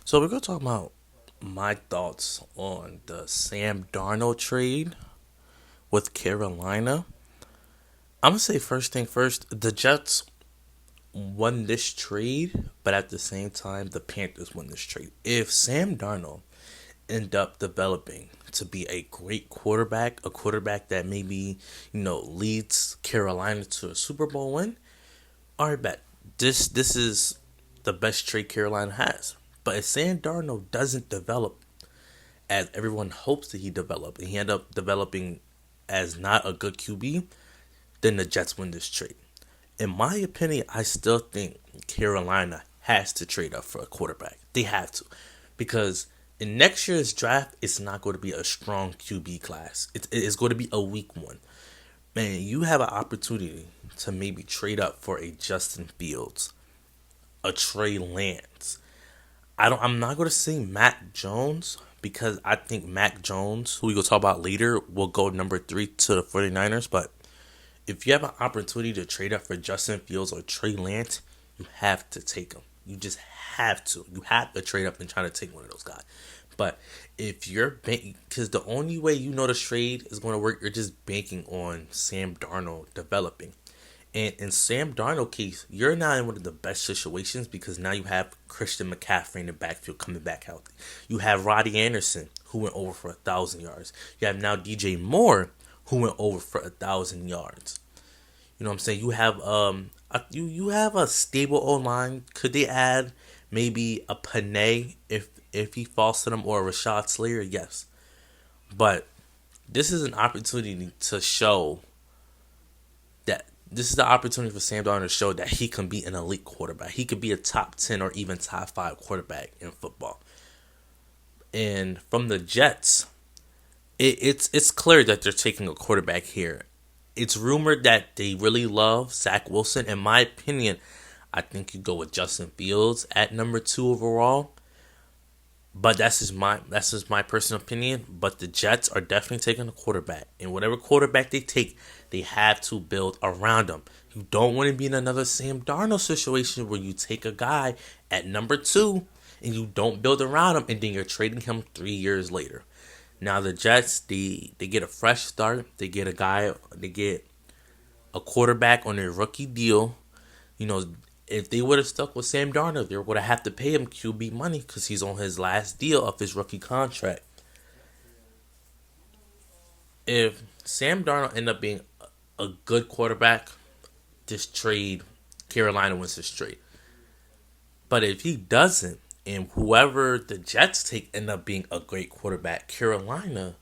So we're gonna talk about my thoughts on the Sam Darnold trade with Carolina. I'm gonna say first thing first, the Jets won this trade, but at the same time the Panthers won this trade. If Sam Darnold end up developing to be a great quarterback, a quarterback that maybe, leads Carolina to a Super Bowl win, all right, bet. This is the best trade Carolina has. But if Sam Darnold doesn't develop as everyone hopes that he develop, and he end up developing as not a good QB, then the Jets win this trade. In my opinion, I still think Carolina has to trade up for a quarterback. They have to. Because in next year's draft, it's not going to be a strong QB class. It's going to be a weak one. Man, you have an opportunity to maybe trade up for a Justin Fields, a Trey Lance. I'm not going to say Mac Jones because I think Mac Jones, who we will talk about later, will go number 3 to the 49ers. But if you have an opportunity to trade up for Justin Fields or Trey Lance, you have to take them. You just have to. You have to trade up and try to take one of those guys. But if you're banking, because the only way you know the trade is going to work, you're just banking on Sam Darnold developing. And in Sam Darnold case, you're not in one of the best situations because now you have Christian McCaffrey in the backfield coming back healthy. You have Roddy Anderson who went over for 1,000 yards. You have now DJ Moore who went over for 1,000 yards. You know what I'm saying? You have a stable O line. Could they add maybe a Panay if he falls to them, or a Rashad Slater? Yes, but this is an opportunity to show that this is the opportunity for Sam Darnold to show that he can be an elite quarterback. He could be a top 10 or even top 5 quarterback in football. And from the Jets, it's clear that they're taking a quarterback here. It's rumored that they really love Zach Wilson. In my opinion, I think you go with Justin Fields at number 2 overall. But that's just my personal opinion. But the Jets are definitely taking a quarterback. And whatever quarterback they take, they have to build around them. You don't want to be in another Sam Darnold situation where you take a guy at number 2 and you don't build around him, and then you're trading him 3 years later. Now the Jets, they get a fresh start. They get a quarterback on a rookie deal. You know, if they would have stuck with Sam Darnold, they were going to have to pay him QB money because he's on his last deal of his rookie contract. If Sam Darnold end up being a good quarterback, this trade, Carolina wins this trade. But if he doesn't, and whoever the Jets take end up being a great quarterback, Carolina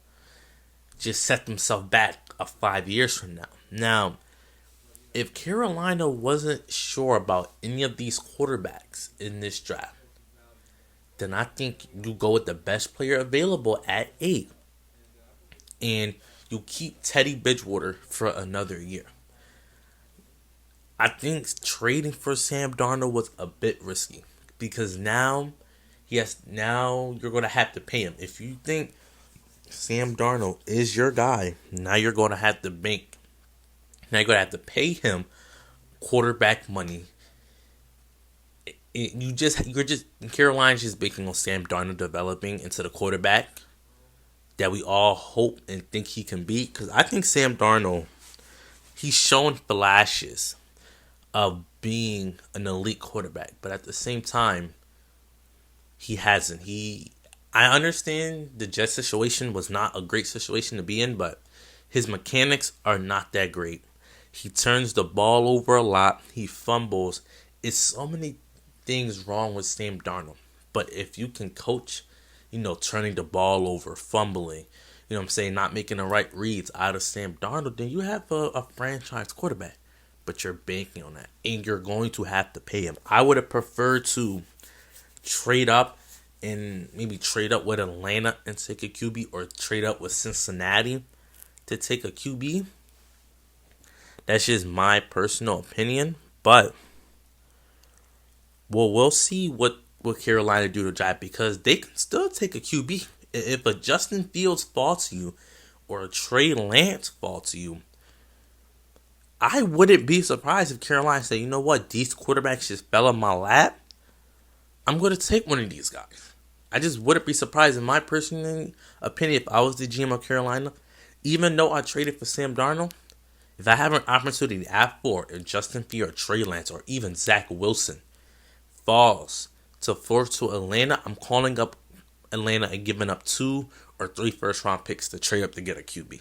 just set themselves back 5 years from now. Now, if Carolina wasn't sure about any of these quarterbacks in this draft, then I think you go with the best player available at 8. And you keep Teddy Bridgewater for another year. I think trading for Sam Darnold was a bit risky because now you're going to have to pay him. If you think Sam Darnold is your guy, now you're going to have to bank. Now you're going to have to pay him quarterback money. Carolina's just banking on Sam Darnold developing into the quarterback that we all hope and think he can be. Because I think Sam Darnold, he's shown flashes of being an elite quarterback, but at the same time, he hasn't. I understand the Jets situation was not a great situation to be in, but his mechanics are not that great. He turns the ball over a lot. He fumbles. It's so many things wrong with Sam Darnold. But if you can coach, turning the ball over, fumbling, what I'm saying, not making the right reads out of Sam Darnold, then you have a franchise quarterback. But you're banking on that. And you're going to have to pay him. I would have preferred to trade up and maybe trade up with Atlanta and take a QB, or trade up with Cincinnati to take a QB. That's just my personal opinion. But we'll see what Carolina do to draft, because they can still take a QB. If a Justin Fields falls to you or a Trey Lance falls to you, I wouldn't be surprised if Carolina said, you know what, these quarterbacks just fell in my lap. I'm going to take one of these guys. I just wouldn't be surprised, in my personal opinion, if I was the GM of Carolina, even though I traded for Sam Darnold, if I have an opportunity at 4, if Justin Fields, Trey Lance, or even Zach Wilson falls to 4 to Atlanta, I'm calling up Atlanta and giving up 2 or 3 first round picks to trade up to get a QB.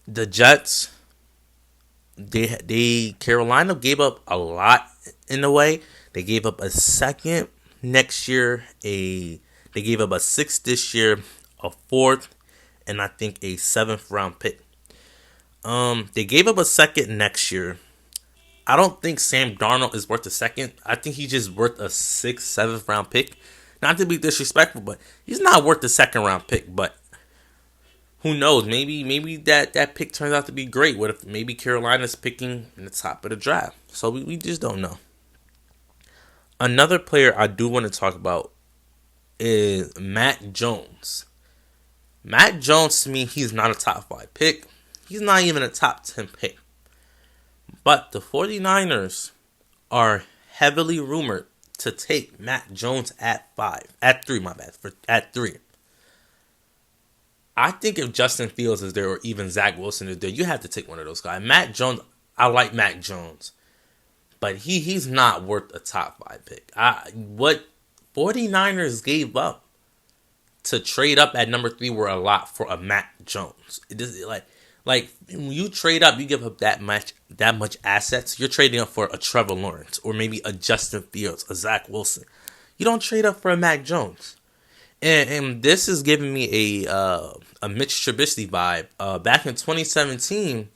The Jets, they Carolina gave up a lot in a way. They gave up a second next year, they gave up a sixth this year, a fourth, and I think a 7th round pick. They gave up a second next year. I don't think Sam Darnold is worth a second. I think he's just worth a 6th, 7th round pick. Not to be disrespectful, but he's not worth the 2nd round pick. But who knows? Maybe that pick turns out to be great. What if maybe Carolina's picking in the top of the draft? So we just don't know. Another player I do want to talk about is Matt Jones. Matt Jones, to me, he's not a top 5 pick. He's not even a top 10 pick. But the 49ers are heavily rumored to take Matt Jones at 3, at 3. I think if Justin Fields is there or even Zach Wilson is there, you have to take one of those guys. Matt Jones, I like Matt Jones, but he's not worth a top 5 pick. What 49ers gave up to trade up at number 3 were a lot for a Matt Jones. It is like when you trade up, you give up that much assets. You're trading up for a Trevor Lawrence or maybe a Justin Fields, a Zach Wilson. You don't trade up for a Mac Jones. And this is giving me a Mitch Trubisky vibe. Back in 2017,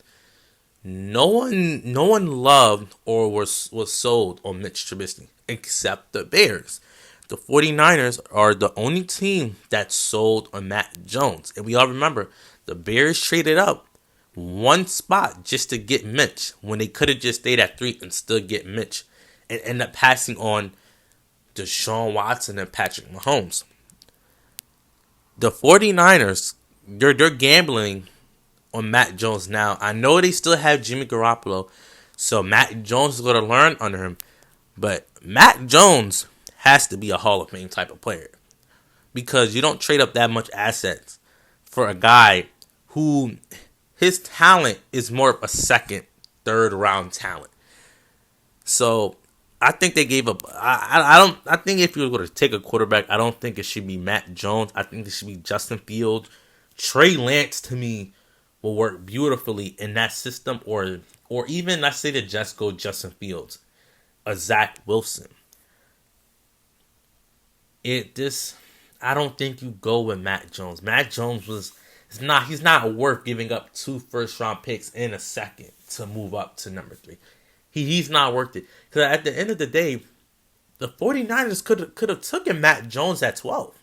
no one loved or was sold on Mitch Trubisky except the Bears. The 49ers are the only team that sold on Matt Jones. And we all remember the Bears traded up one spot just to get Mitch when they could have just stayed at 3 and still get Mitch and end up passing on Deshaun Watson and Patrick Mahomes. The 49ers, they're gambling on Matt Jones now. I know they still have Jimmy Garoppolo, so Matt Jones is going to learn under him. But Matt Jones has to be a Hall of Fame type of player because you don't trade up that much assets for a guy who his talent is more of a 2nd, 3rd round talent. So I think they gave up. I think if you were going to take a quarterback, I don't think it should be Matt Jones. I think it should be Justin Fields. Trey Lance to me will work beautifully in that system, or even let's say the Jets go Justin Fields, a Zach Wilson. I don't think you go with Matt Jones. Matt Jones he's not worth giving up 2 first round picks in a second to move up to number 3. He's not worth it. Because at the end of the day, the 49ers could have taken Matt Jones at 12.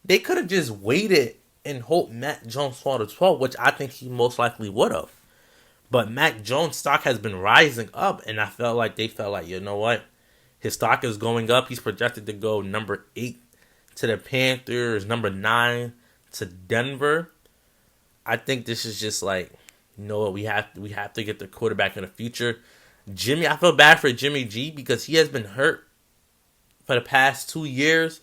They could have just waited and hoped Matt Jones fall to 12, which I think he most likely would have. But Matt Jones' stock has been rising up, and I felt like they felt like, you know what? His stock is going up. He's projected to go number 8 to the Panthers, number 9 to Denver. I think this is just like, you know what, we have to get the quarterback in the future. I feel bad for Jimmy G because he has been hurt for the past 2 years.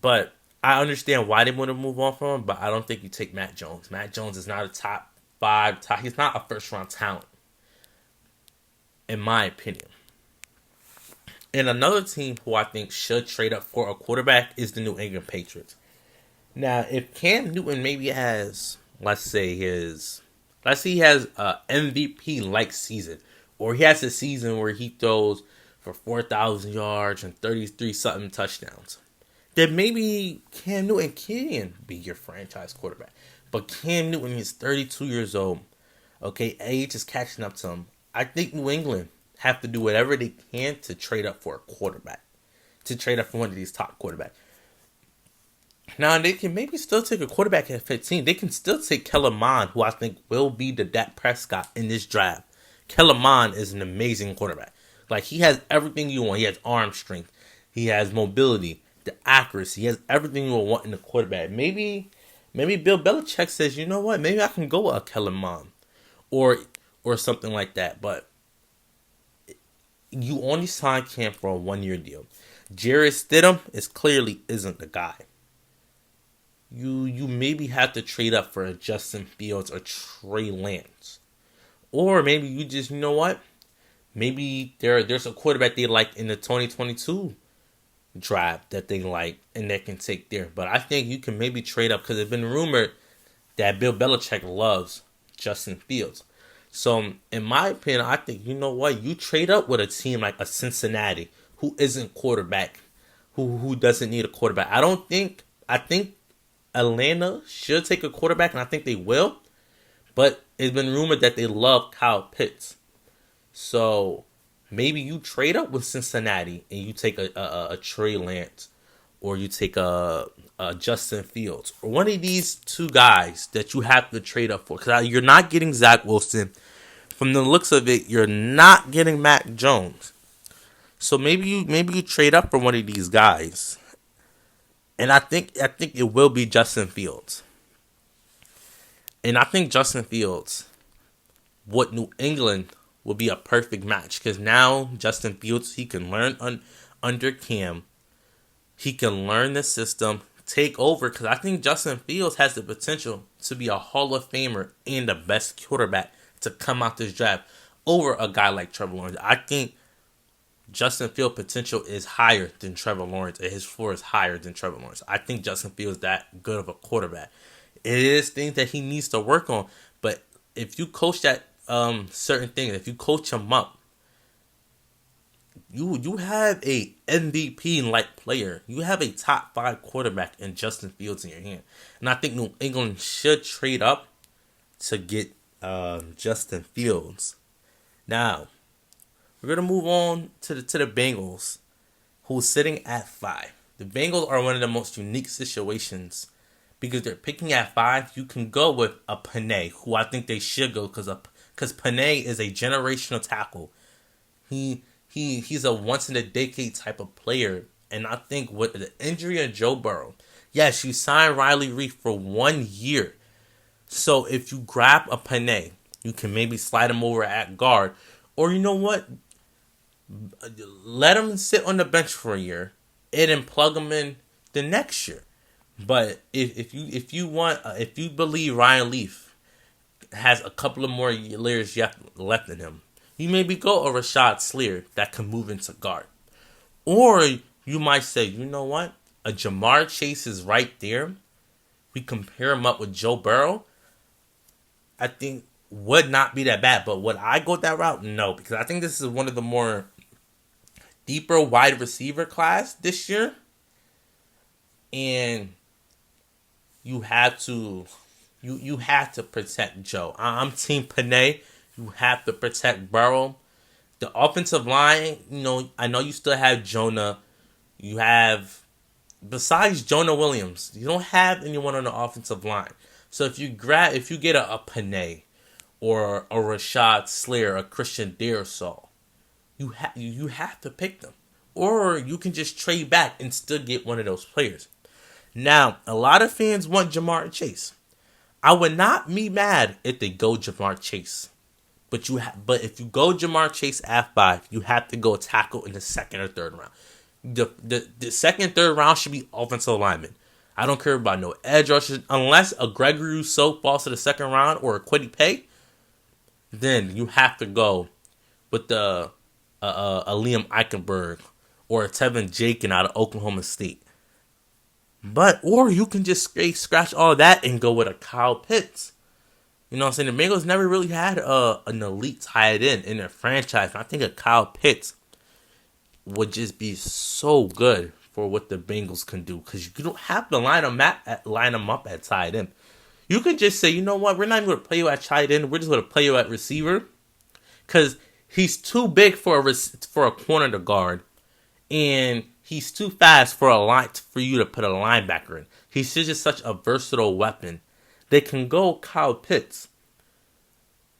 But I understand why they want to move on from him, but I don't think you take Matt Jones. Matt Jones is not a top 5. He's not a first round talent, in my opinion. And another team who I think should trade up for a quarterback is the New England Patriots. Now, if Cam Newton maybe has, let's say he has a MVP-like season, or he has a season where he throws for 4,000 yards and 33-something touchdowns, then maybe Cam Newton can be your franchise quarterback. But Cam Newton is 32 years old. Okay, age is catching up to him. I think New England have to do whatever they can to trade up for a quarterback, to trade up for one of these top quarterbacks. Now, they can maybe still take a quarterback at 15. They can still take Kellen Mond, who I think will be the Dak Prescott in this draft. Kellen Mond is an amazing quarterback. Like, he has everything you want. He has arm strength. He has mobility, the accuracy. He has everything you will want in a quarterback. Maybe Bill Belichick says, you know what? Maybe I can go with a Kellen Mond or something like that. But you only signed Cam for a 1 year deal. Jarrett Stidham is clearly isn't the guy. You maybe have to trade up for a Justin Fields or Trey Lance. Or maybe you just, you know what? Maybe there's a quarterback they like in the 2022 draft that they like and they can take there. But I think you can maybe trade up because it's been rumored that Bill Belichick loves Justin Fields. So, in my opinion, I think, you know what? You trade up with a team like a Cincinnati who isn't quarterback, who doesn't need a quarterback. I think Atlanta should take a quarterback, and I think they will. But it's been rumored that they love Kyle Pitts. So maybe you trade up with Cincinnati and you take a Trey Lance or you take a Justin Fields or one of these two guys that you have to trade up for. Because you're not getting Zach Wilson. From the looks of it, you're not getting Mac Jones. So maybe you trade up for one of these guys. And I think it will be Justin Fields. And I think Justin Fields, what New England will be a perfect match. Because now Justin Fields, he can learn under Cam. He can learn the system, take over. Because I think Justin Fields has the potential to be a Hall of Famer and the best quarterback to come out this draft over a guy like Trevor Lawrence. I think Justin Fields' potential is higher than Trevor Lawrence, and his floor is higher than Trevor Lawrence. I think Justin Fields is that good of a quarterback. It is things that he needs to work on, but if you coach that certain things, if you coach him up, you have a MVP like player. You have a top 5 quarterback in Justin Fields in your hand, and I think New England should trade up to get Justin Fields. Now we're gonna move on to the Bengals, who's sitting at 5. The Bengals are one of the most unique situations because they're picking at 5. You can go with a Panay, who I think they should go because Panay is a generational tackle. He's a once in a decade type of player, and I think with the injury of Joe Burrow, yes, you signed Riley Reid for 1 year. So if you grab a Panay, you can maybe slide him over at guard, or you know what? Let him sit on the bench for a year and then plug him in the next year. But if you believe Ryan Leaf has a couple of more years left in him, you maybe go a Rashad Slater that can move into guard. Or you might say, you know what? A Jamar Chase is right there. We compare him up with Joe Burrow. I think would not be that bad. But would I go that route? No, because I think this is one of the more deeper wide receiver class this year. And you have to protect Joe. I'm Team Panay. You have to protect Burrow. The offensive line, I know you still have Jonah. You have, besides Jonah Williams, you don't have anyone on the offensive line. So if you get a Panay or a Rashad Slater, a Christian Darrisaw, you have to pick them. Or you can just trade back and still get one of those players. Now, a lot of fans want Jamar Chase. I would not be mad if they go Jamar Chase. But if you go Jamar Chase at 5, you have to go tackle in the second or third round. The second, third round should be offensive linemen. I don't care about no edge rushers. Unless a Gregory Rousseau falls to the second round or a Kwity Paye, then you have to go with a Liam Eichenberg or a Tevin Jenkins out of Oklahoma State. Or you can just scratch all that and go with a Kyle Pitts. You know what I'm saying? The Bengals never really had an elite tight end in their franchise. And I think a Kyle Pitts would just be so good for what the Bengals can do. Because you don't have to line them up at tight end. You could just say, you know what? We're not even going to play you at tight end. We're just going to play you at receiver. Because he's too big for a corner to guard. And he's too fast for you to put a linebacker in. He's just such a versatile weapon. They can go Kyle Pitts.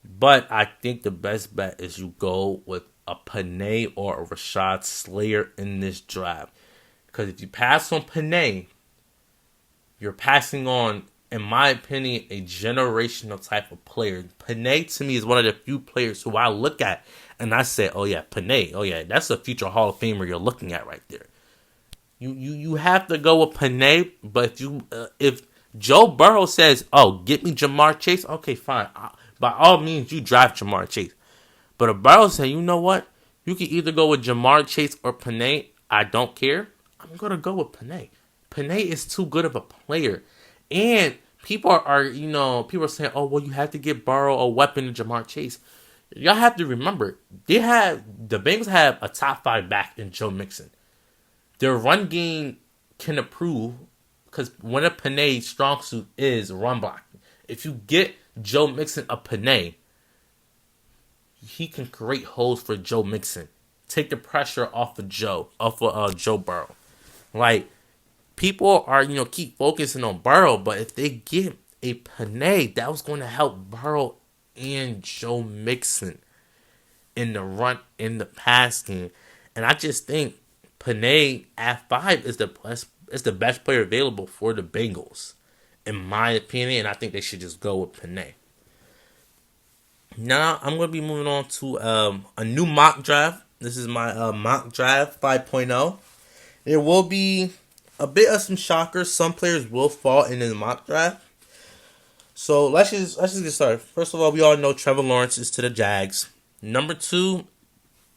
But I think the best bet is you go with a Panay or a Rashad Slater in this draft. Because if you pass on Panay, you're passing on, in my opinion, a generational type of player. Panay, to me, is one of the few players who I look at And I said, oh yeah, Panay. Oh yeah, that's a future Hall of Famer you're looking at right there. You have to go with Panay, but if Joe Burrow says, "Oh, get me Jamar Chase," okay, fine. By all means, you draft Jamar Chase. But if Burrow says, "You know what? You can either go with Jamar Chase or Panay. I don't care. I'm gonna go with Panay. Panay is too good of a player, and people are saying, "Oh, well, you have to get Burrow a weapon to Jamar Chase." Y'all have to remember the Bengals have a top 5 back in Joe Mixon. Their run game can improve because one of Panay's strong suit is run blocking. If you get Joe Mixon a Panay, he can create holes for Joe Mixon. Take the pressure off of Joe Burrow. Like, people are, keep focusing on Burrow, but if they get a Panay, that was going to help Burrow and Joe Mixon in the pass game. And I just think Panay at 5 is the best player available for the Bengals, in my opinion. And I think they should just go with Panay. Now I'm going to be moving on to a new mock draft. This is my mock draft 5.0. There will be a bit of some shockers. Some players will fall in the mock draft. So let's just get started. First of all, we all know Trevor Lawrence is to the Jags. Number 2,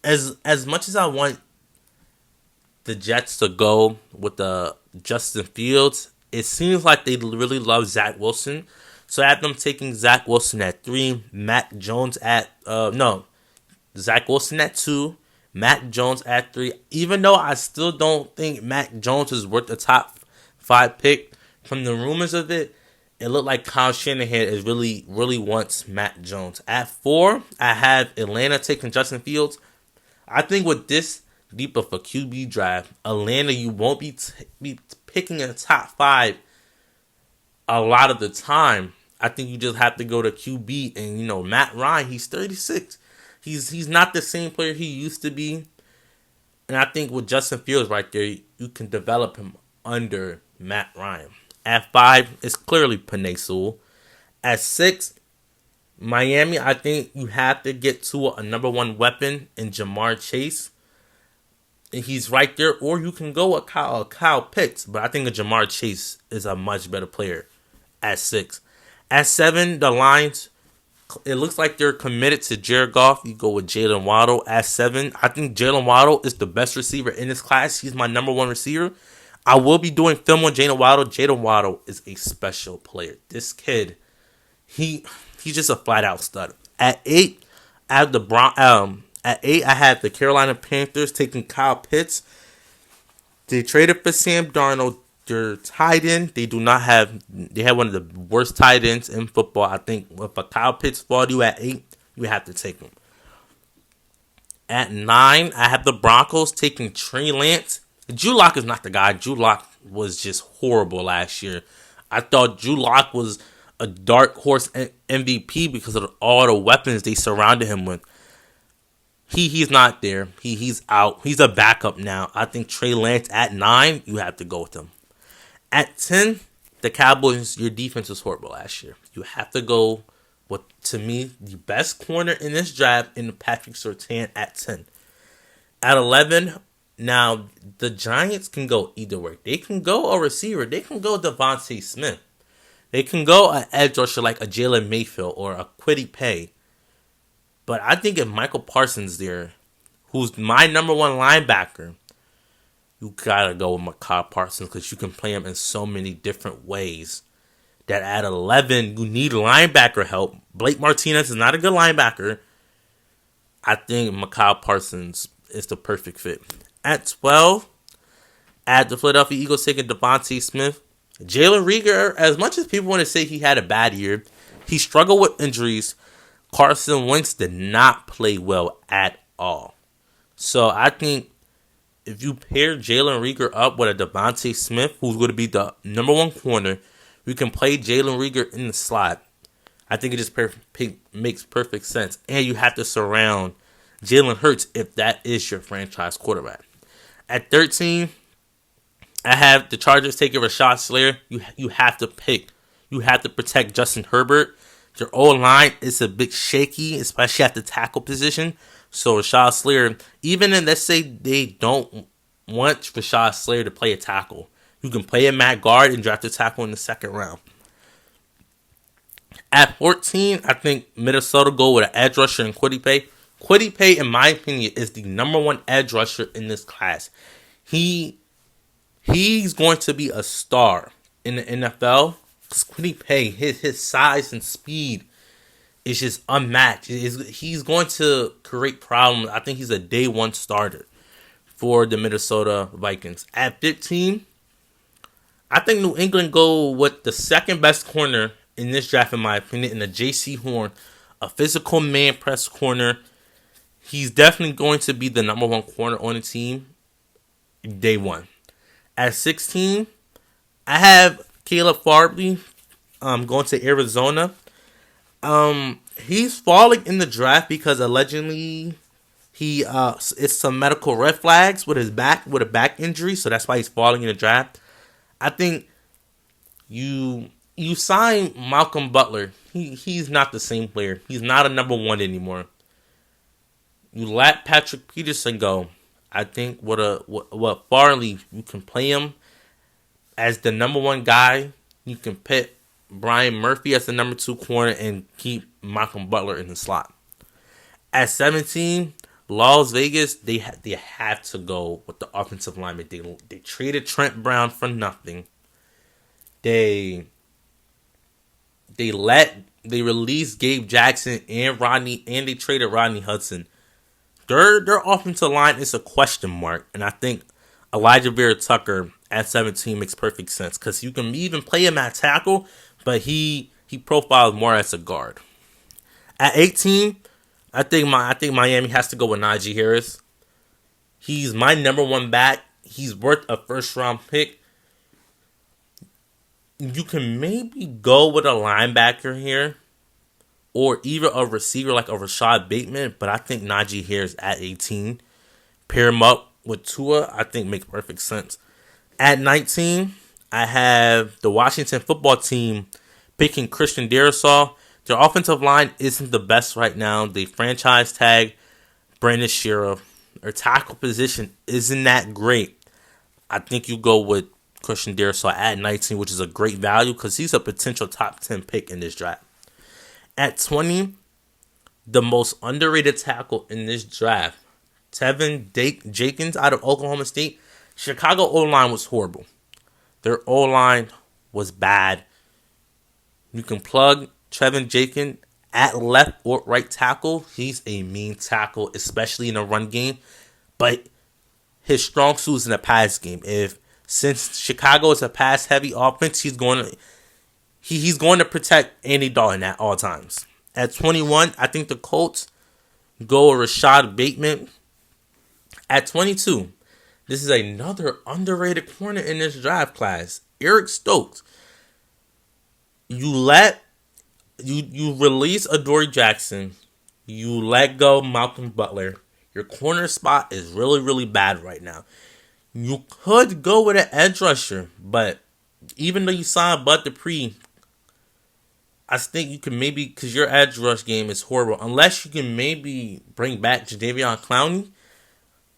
as much as I want the Jets to go with Justin Fields, it seems like they really love Zach Wilson. So I have them taking Zach Wilson at 3, Zach Wilson at 2, Mac Jones at 3. Even though I still don't think Mac Jones is worth the top 5 pick, from the rumors of it looked like Kyle Shanahan is really wants Mac Jones. At 4, I have Atlanta taking Justin Fields. I think with this deep of a QB draft, Atlanta, you won't be picking in the top 5 a lot of the time. I think you just have to go to QB. And, Matt Ryan, he's 36. He's not the same player he used to be. And I think with Justin Fields right there, you can develop him under Matt Ryan. At 5, it's clearly Penei Sewell. At 6, Miami, I think you have to get to a number 1 weapon in Jamar Chase. He's right there. Or you can go with Kyle Pitts. But I think Jamar Chase is a much better player at 6. At 7, the Lions, it looks like they're committed to Jared Goff. You go with Jalen Waddle at 7. I think Jalen Waddle is the best receiver in this class. He's my number 1 receiver. I will be doing film on Jalen Waddle. Jalen Waddle is a special player. This kid, he's just a flat out stud. At 8, I have I have the Carolina Panthers taking Kyle Pitts. They traded for Sam Darnold. Their tight end, they have one of the worst tight ends in football. I think if a Kyle Pitts falls you at 8, you have to take him. At 9, I have the Broncos taking Trey Lance. Drew Lock is not the guy. Drew Lock was just horrible last year. I thought Drew Lock was a dark horse MVP because of all the weapons they surrounded him with. He's not there. He's out. He's a backup now. I think Trey Lance at 9, you have to go with him. At 10, the Cowboys, your defense was horrible last year. You have to go with, to me, the best corner in this draft in Patrick Surtain at 10. At 11, now the Giants can go either way. They can go a receiver. They can go Devontae Smith. They can go an edge rusher like a Jalen Mayfield or a Kwity Paye. But I think if Michael Parsons there, who's my number 1 linebacker, you gotta go with Micah Parsons because you can play him in so many different ways. That at 11, you need linebacker help. Blake Martinez is not a good linebacker. I think Micah Parsons is the perfect fit. At 12, at the Philadelphia Eagles taking Devontae Smith. Jalen Reagor, as much as people want to say he had a bad year, he struggled with injuries. Carson Wentz did not play well at all. So I think if you pair Jalen Reagor up with a Devontae Smith, who's going to be the number 1 corner, you can play Jalen Reagor in the slot. I think it just makes perfect sense. And you have to surround Jalen Hurts if that is your franchise quarterback. At 13, I have the Chargers taking Rashad Slater. You have to protect Justin Herbert. Your O-line is a bit shaky, especially at the tackle position. So Rashad Slater, even in let's say they don't want Rashad Slater to play a tackle, you can play him at guard and draft a tackle in the second round. At 14, I think Minnesota go with an edge rusher and Kwity Paye. Kwity Paye, in my opinion, is the number one edge rusher in this class. He's going to be a star in the NFL. Because Kwity Paye, his size and speed is just unmatched. He's going to create problems. I think he's a day one starter for the Minnesota Vikings. At 15, I think New England go with the second best corner in this draft, in my opinion, in the J.C. Horn, a physical man press corner. He's definitely going to be the number one corner on the team day one. At 16, I have Caleb Farley going to Arizona. He's falling in the draft because allegedly he it's some medical red flags with a back injury, so that's why he's falling in the draft. I think you sign Malcolm Butler. He's not the same player. He's not a number one anymore. You let Patrick Peterson go. I think what Farley, you can play him as the number one guy. You can pit Brian Murphy as the number two corner and keep Malcolm Butler in the slot. At 17, Las Vegas, they have to go with the offensive lineman. They traded Trent Brown for nothing. They released Gabe Jackson and they traded Rodney Hudson. Their offensive line is a question mark, and I think Elijah Vera Tucker at 17 makes perfect sense because you can even play him at tackle, but he profiles more as a guard. At 18, I think Miami has to go with Najee Harris. He's my number one back. He's worth a first round pick. You can maybe go with a linebacker here, or even a receiver like a Rashad Bateman, but I think Najee Harris at 18. Pair him up with Tua, I think makes perfect sense. At 19, I have the Washington football team picking Christian Darrisaw. Their offensive line isn't the best right now. They franchise tag Brandon Sheriff. Their tackle position isn't that great. I think you go with Christian Darrisaw at 19, which is a great value because he's a potential top 10 pick in this draft. At 20, the most underrated tackle in this draft, Tevin Jenkins out of Oklahoma State. Chicago O-line was horrible. Their O-line was bad. You can plug Tevin Jenkins at left or right tackle. He's a mean tackle, especially in the run game. But his strong suit is in the pass game. Since Chicago is a pass-heavy offense, he's going to protect Andy Dalton at all times. At 21, I think the Colts go with Rashad Bateman. At 22, this is another underrated corner in this draft class, Eric Stokes. You release Adoree Jackson. You let go Malcolm Butler. Your corner spot is really, really bad right now. You could go with an edge rusher, but even though you signed Bud Dupree, I think you can maybe, because your edge rush game is horrible, unless you can maybe bring back Jadeveon Clowney.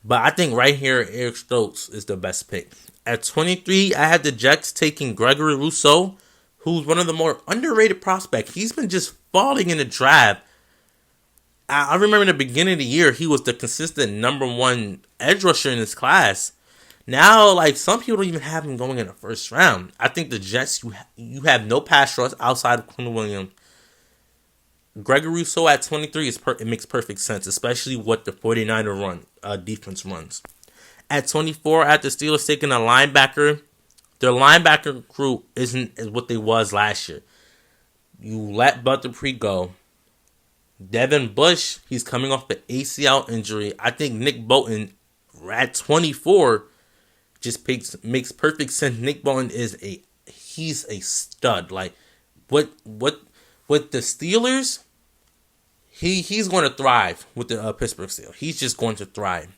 But I think right here, Eric Stokes is the best pick. At 23, I had the Jets taking Gregory Rousseau, who's one of the more underrated prospects. He's been just falling in the draft. I remember in the beginning of the year, he was the consistent number one edge rusher in his class. Now, like, some people don't even have him going in the first round. I think the Jets, you have no pass rush outside of Quinn Williams. Gregory Rousseau at 23, it makes perfect sense, especially what the 49er defense runs. At 24, at the Steelers taking a linebacker, their linebacker crew isn't what they was last year. You let Bud Dupree go. Devin Bush, he's coming off the ACL injury. I think Nick Bolton at 24 just makes perfect sense. Nick Bolton he's a stud. Like what with the Steelers, he's going to thrive with the Pittsburgh Steelers. He's just going to thrive.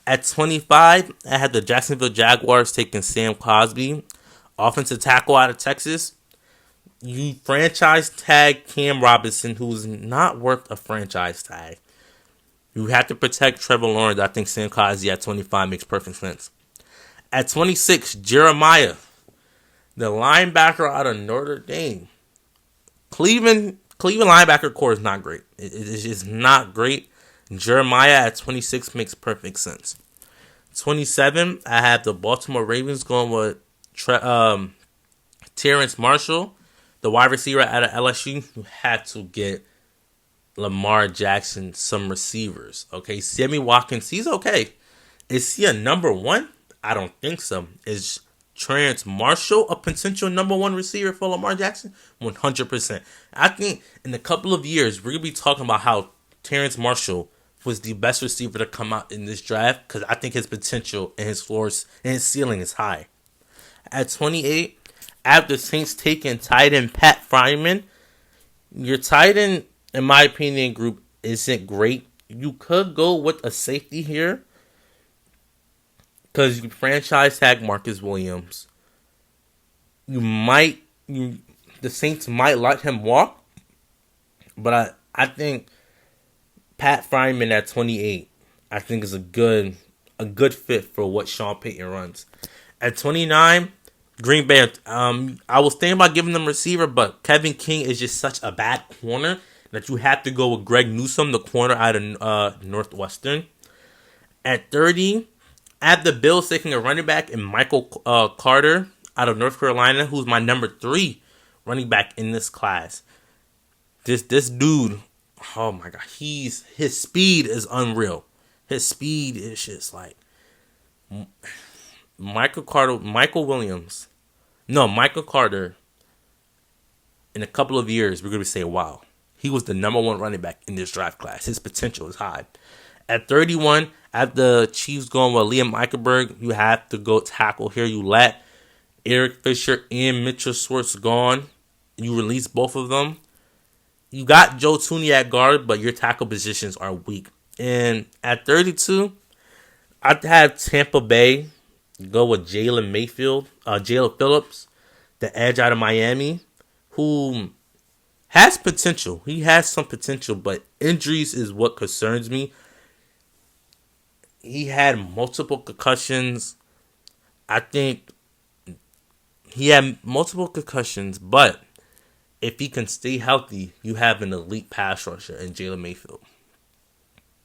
At 25, I had the Jacksonville Jaguars taking Sam Cosby, offensive tackle out of Texas. You franchise tag Cam Robinson, who's not worth a franchise tag. You have to protect Trevor Lawrence. I think Sam Cosby at 25 makes perfect sense. At 26, Jeremiah, the linebacker out of Notre Dame. Cleveland linebacker core is not great. It's just not great. Jeremiah at 26 makes perfect sense. 27, I have the Baltimore Ravens going with Terrence Marshall, the wide receiver out of LSU. You had to get Lamar Jackson some receivers. Okay, Sammy Watkins, he's okay. Is he a number one? I don't think so. Is Terrence Marshall a potential number one receiver for Lamar Jackson? 100%. I think in a couple of years, we're going to be talking about how Terrence Marshall was the best receiver to come out in this draft because I think his potential and his floors and his ceiling is high. At 28, after Saints taking tight end Pat Fryman, your tight end, in my opinion, group isn't great. You could go with a safety here because you franchise tag Marcus Williams. The Saints might let him walk, but I think Pat Fryman at 28, I think is a good fit for what Sean Payton runs. At 29, Green Bay. I was thinking about giving them receiver, but Kevin King is just such a bad corner that you have to go with Greg Newsome, the corner out of Northwestern. At 30, at the Bills taking a running back in Michael Carter out of North Carolina, who's my number 3 running back in this class. This dude, oh my God, his speed is unreal. His speed is just like Michael Carter. In a couple of years, we're going to say, wow, he was the number 1 running back in this draft class. His potential is high. At 31, at the Chiefs going with Liam Eichenberg, you have to go tackle here. You let Eric Fisher and Mitchell Schwartz gone. You release both of them. You got Joe Tooney at guard, but your tackle positions are weak. And at 32, I'd have Tampa Bay go with Jalen Phillips, the edge out of Miami, who has potential. He has some potential, but injuries is what concerns me. He had multiple concussions. I think he had multiple concussions, but if he can stay healthy, you have an elite pass rusher in Jalen Mayfield.